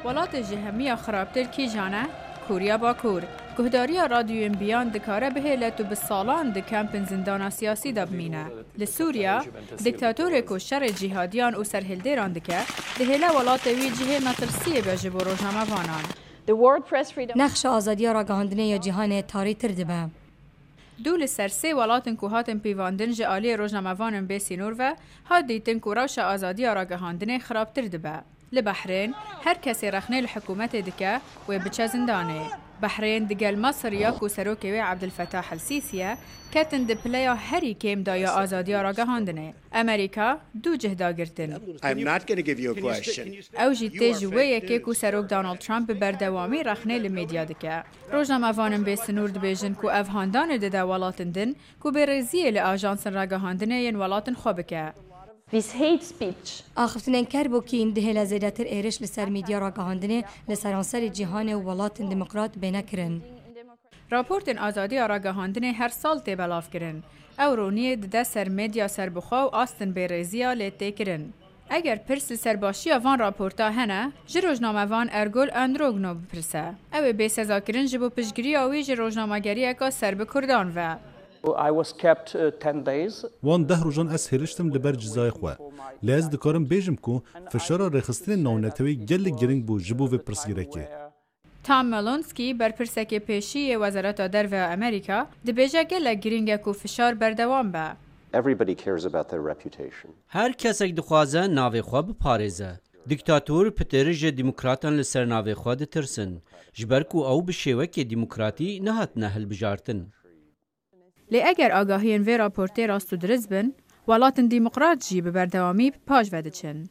ولات جهمية خرابتر کی جانه کوریا باکور گهداری رادیوین بیان دکاره بهیلت و بالسالان دکمپن زندان سیاسی دبمینه لسوریا دیکتاتور کو شر جهادیان و سرهلدیران دکه دهیله ولات وی جهه مترسیه به جبو روزنامه وانان نقش آزادی راگهاندنه یا جهان تاری تر دبه دول سرسه ولاتن کو هاتن پیواندن جالی روزنامه وانن بیسینور و ها دیتن کو روش آزادی راگهاندنه خرابتر دبه لبحرين هر کسی رخنه الحكومات دكا وبچه زندانه. بحرين دقال مصر ياكو سروكي عبد الفتاح السيسي كاتن دبلايا هري كيم دايا آزاديا راگهاندنه. أمريكا دو جهدا گرتن. I'm not going to give you a question. او جيته جوية كيكو سروك دونالد ترامب بردوامي رخنه الميديا دكا. روزنامه وانن بسنور دبيجن كو افهاندان ددا ولاتن دن كو برزيه لآجانسن راگهاندنه ين ولاتن خوبكا. This hate speech. آخفتنین کربو که این دهلا زیادتر ایرش لسر میدیا را گهاندنه لسرانسر جهان و ولات دموکرات بینه کرن. راپورتن آزادی را گهاندنه هر سال تبلاف کرن. او رونیه ده سر میدیا سر بخوا و آستن بیرزیا لیته کرن. اگر پرس سرباشی وان راپورتا هنه، جروجنامه وان ارگول اندروگنو بپرسه. او به سزا کرن جبو پشگری آوی جروجنامه گری اکا سر بکردان و. I was kept 10 days. وان 10 روزان از هرشتم لبر جزای خو. لاز دکارم بیجم کو فشار رخصتن نونتوی گل گرینگ بو جبو و پرسگیرکی. تام مالونسکی بر پرسکی پیشی وزارت در و امریکا دبیجه گل گرینگ کو فشار بردوام با. Everybody cares about their reputation. هر کسی دخوازه ناوی خو بپارێزه. دیکتاتور پترژ دموکراتان لسر ناوی خو دترسن. جبرکو او بشیوکی دموکراتی نهات نهل بجارتن. لی اگر آگاهین وی راپورتی راستو درز بن، ولاتن دیمقراط جی به بردوامی پاش وده چن.